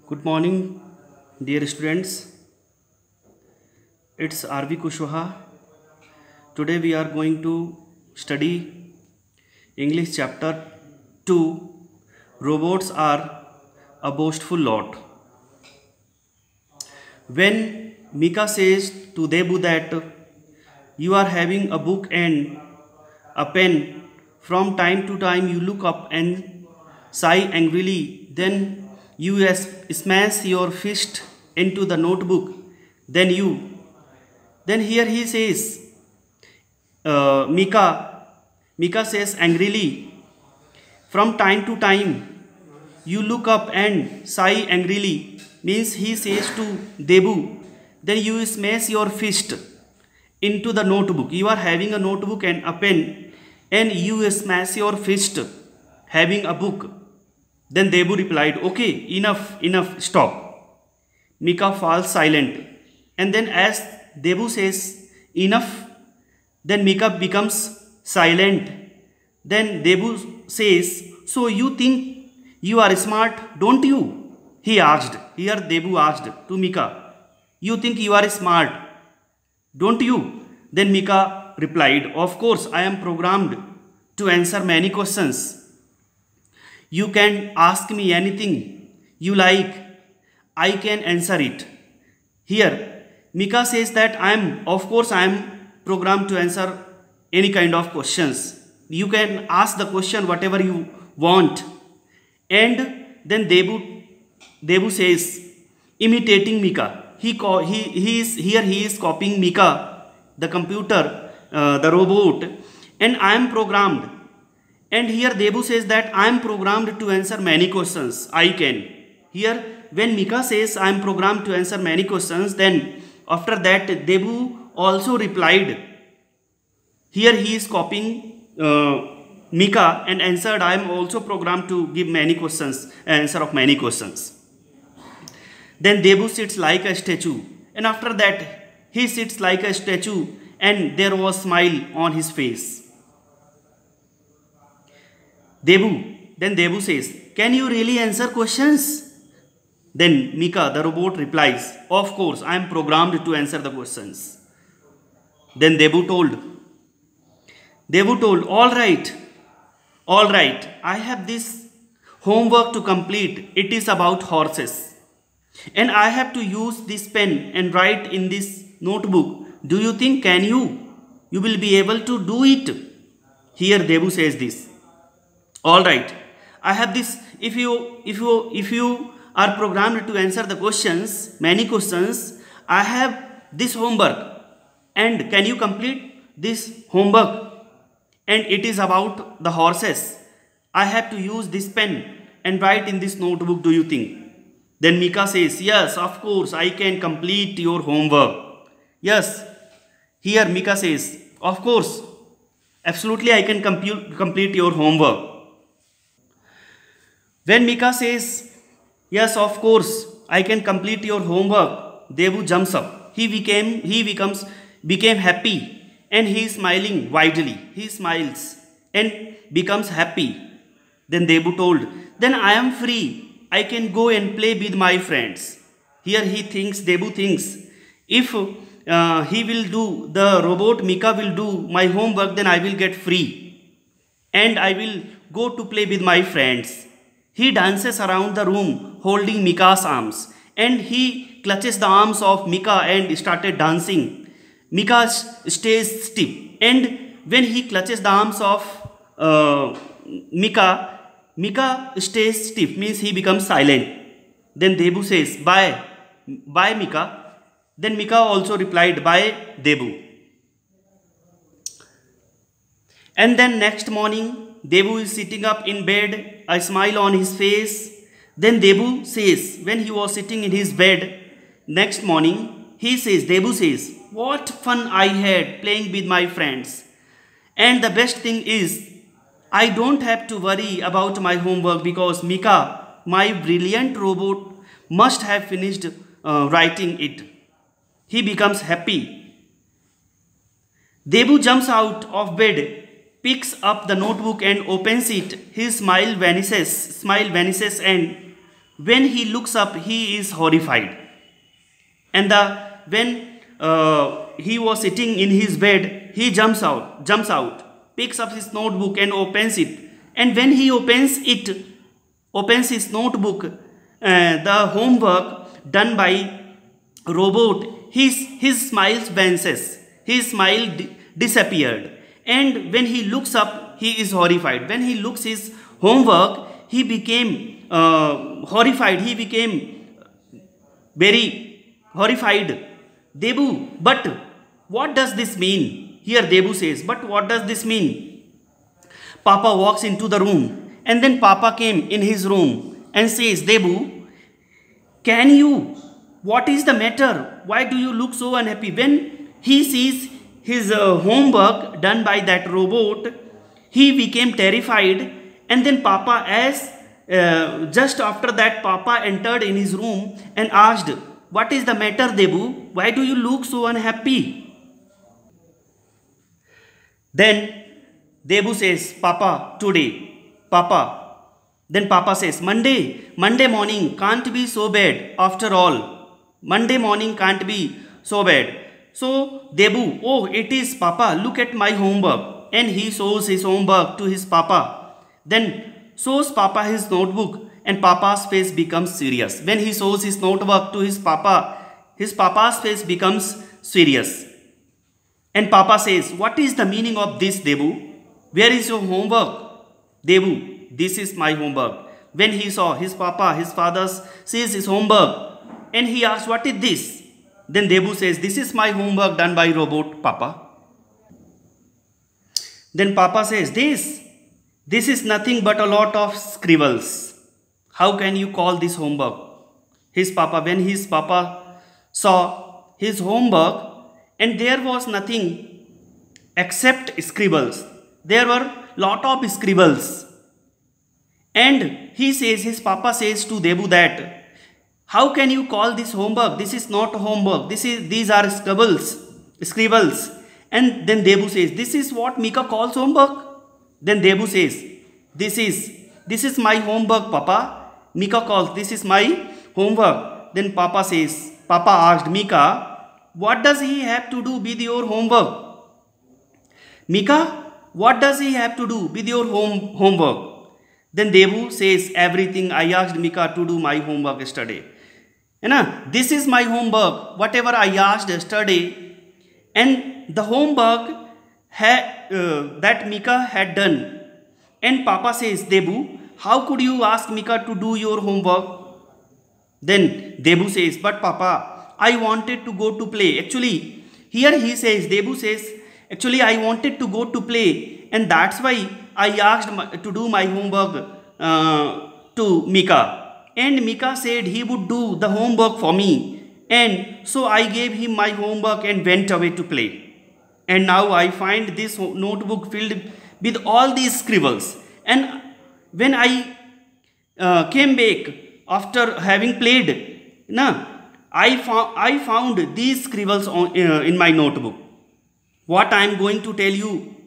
Good morning, dear students. It's R.V. Kushwaha. Today we are going to study English chapter 2. Robots are a boastful lot. When Mika says to Debu that you are having a book and a pen, from time to time you look up and sigh angrily, then you smash your fist into the notebook, then here he says, Mika says angrily, from time to time you look up and sigh angrily, means he says to Debu, then you smash your fist into the notebook. You are having a notebook and a pen, and you smash your fist having a book. Then Debu replied, okay, enough, stop. Mika falls silent. And then as Debu says, enough, then Mika becomes silent. Then Debu says, so you think you are smart, don't you? He asked. Here Debu asked to Mika, you think you are smart, don't you? Then Mika replied, of course, I am programmed to answer many questions. You can ask me anything you like, I can answer it. Here, Mika says that I am programmed to answer any kind of questions. You can ask the question whatever you want. And then Debu says, imitating Mika. He is copying Mika, the computer, the robot, and I am programmed. And here Debu says that I am programmed to answer many questions. I can. Here when Mika says I am programmed to answer many questions, then after that Debu also replied. Here he is copying Mika and answered, I am also programmed to give many questions, answer of many questions. Then Debu sits like a statue, and after that he sits like a statue, and there was smile on his face. Then Debu says, can you really answer questions? Then Mika, the robot, replies, of course, I am programmed to answer the questions. Then Debu told, all right, I have this homework to complete. It is about horses. And I have to use this pen and write in this notebook. Do you think, you will be able to do it? Here Debu says this. All right, I have this. If you are programmed to answer the questions, many questions, I have this homework, and can you complete this homework? And it is about the horses. I have to use this pen and write in this notebook. Do you think? Then Mika says, yes, of course, I can complete your homework. Yes, here Mika says, of course, absolutely, I can complete your homework. When Mika says, yes, of course, I can complete your homework, Debu jumps up. He became happy, and he is smiling widely. He smiles and becomes happy. Then Debu told, then I am free. I can go and play with my friends. Here Debu thinks, if the robot Mika will do my homework, then I will get free. And I will go to play with my friends. He dances around the room holding Mika's arms, and he clutches the arms of Mika and started dancing. Mika stays stiff, and when he clutches the arms of Mika stays stiff, means he becomes silent. Then Debu says, bye Mika. Then Mika also replied, bye Debu. And then next morning, Debu is sitting up in bed, a smile on his face. Then Debu says, when he was sitting in his bed next morning, Debu says, what fun I had playing with my friends. And the best thing is, I don't have to worry about my homework because Mika, my brilliant robot, must have finished writing it. He becomes happy. Debu jumps out of bed, picks up the notebook and opens it. His smile vanishes and When he looks up, he is horrified. And when he was sitting in his bed, he jumps out, picks up his notebook and opens it. And when he opens his notebook, the homework done by robot, his smile vanishes. His smile disappeared. And when he looks up, he is horrified. When he looks his homework, he became horrified. He became very horrified. Debu, but what does this mean? Here Debu says, but what does this mean? Papa walks into the room, and then Papa came in his room and says, Debu, can you? What is the matter? Why do you look so unhappy? When he sees his homework done by that robot, he became terrified. And then Papa, just after that, Papa entered in his room and asked, what is the matter, Debu? Why do you look so unhappy? Then Debu says, Papa, today, Papa. Then Papa says, Monday morning can't be so bad after all. Monday morning can't be so bad. So Debu, oh, it is Papa, look at my homework. And he shows his homework to his Papa. Then shows Papa his notebook, and Papa's face becomes serious. When he shows his notebook to his Papa's face becomes serious. And Papa says, what is the meaning of this, Debu? Where is your homework? Debu, this is my homework. When he saw his father sees his homework, and he asked, what is this? Then Debu says, this is my homework done by robot, Papa. Then Papa says, this is nothing but a lot of scribbles. How can you call this homework? When his Papa saw his homework, and there was nothing except scribbles. There were lot of scribbles. And his Papa says to Debu that, how can you call this homework? This is not homework. These are scribbles. And then Debu says, this is what Mika calls homework. Then Debu says, this is my homework, Papa. Mika calls, this is my homework. Then Papa asked Mika, what does he have to do with your homework? Mika, what does he have to do with your homework? Then Debu says, everything. I asked Mika to do my homework yesterday. This is my homework, whatever I asked yesterday. And the homework that Mika had done. And Papa says, Debu, how could you ask Mika to do your homework? Then Debu says, but Papa, I wanted to go to play. Actually, here Debu says, actually I wanted to go to play, and that's why I asked to do my homework to Mika. And Mika said he would do the homework for me. And so I gave him my homework and went away to play. And now I find this notebook filled with all these scribbles. And when I came back after having played, I found these scribbles in my notebook. What I am going to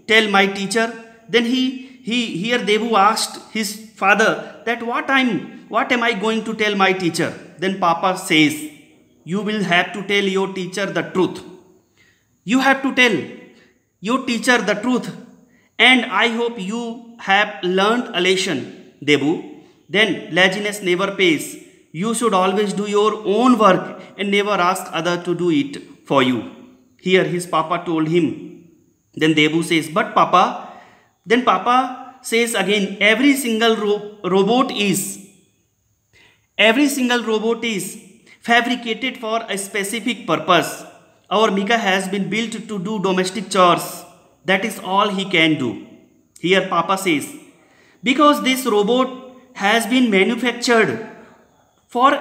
tell my teacher? Then here Debu asked his father that what am I going to tell my teacher? Then Papa says, you will have to tell your teacher the truth. You have to tell your teacher the truth. And I hope you have learned a lesson, Debu. Then laziness never pays. You should always do your own work and never ask other to do it for you. Here his Papa told him. Then Debu says, but Papa. Then Papa says again, every single robot is fabricated for a specific purpose. Our Mika has been built to do domestic chores. That is all he can do. Here Papa says, because this robot has been manufactured for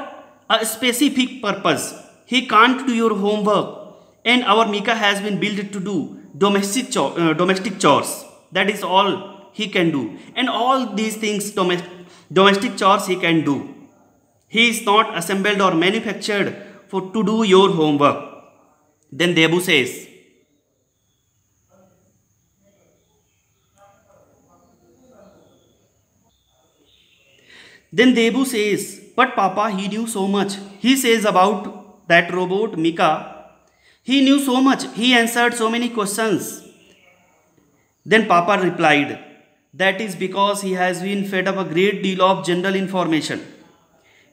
a specific purpose, he can't do your homework. And our Mika has been built to do domestic chores. That is all he can do. And all these things, domestic chores he can do. He is not assembled or manufactured to do your homework. Then Debu says, Then Debu says, but Papa, he knew so much. He says about that robot Mika, he knew so much. He answered so many questions. Then Papa replied, that is because he has been fed up a great deal of general information.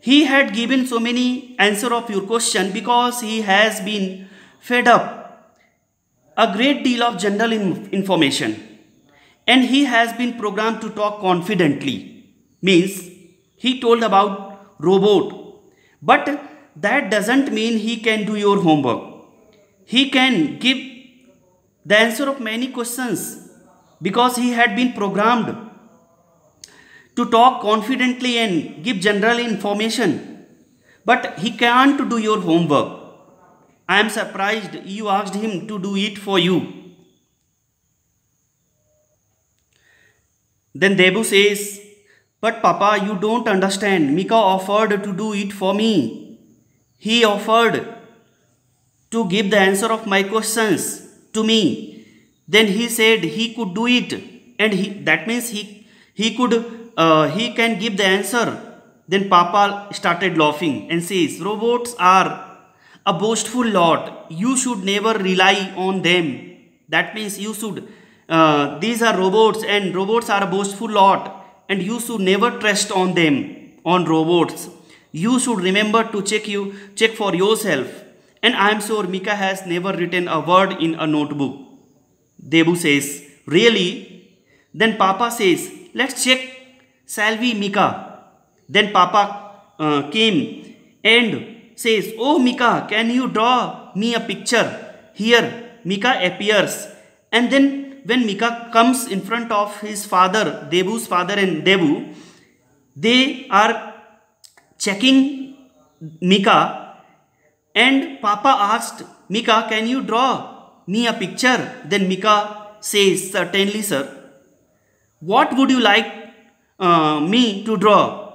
He had given so many answers of your question because he has been fed up a great deal of general information. And he has been programmed to talk confidently. Means he told about robot. But that doesn't mean he can do your homework. He can give the answer of many questions because he had been programmed to talk confidently and give general information. But he can't do your homework. I am surprised you asked him to do it for you. Then Debu says, but Papa, you don't understand. Mika offered to do it for me. He offered to give the answer of my questions to me. Then he said he could do it, and that means he can give the answer. Then Papa started laughing and says, robots are a boastful lot. You should never rely on them. That means you should, these are robots and robots are a boastful lot, and you should never trust on them, on robots. You should remember to check for yourself. And I am sure Mika has never written a word in a notebook. Debu says, really? Then Papa says, let's check, shall we, Mika? Then Papa came and says, oh Mika, can you draw me a picture? Here Mika appears, and then when Mika comes in front of his father, Debu's father and Debu, they are checking Mika, and Papa asked Mika, can you draw me a picture? Then Mika says, certainly sir. What would you like me to draw?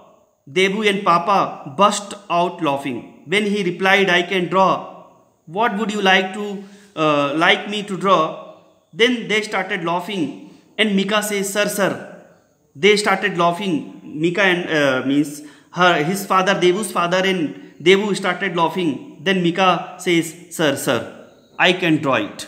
Debu and Papa burst out laughing. When he replied, I can draw. What would you like me to draw? Then they started laughing, and Mika says, sir. They started laughing. Mika and his father, Debu's father, and Debu started laughing. Then Mika says, sir, I can draw it.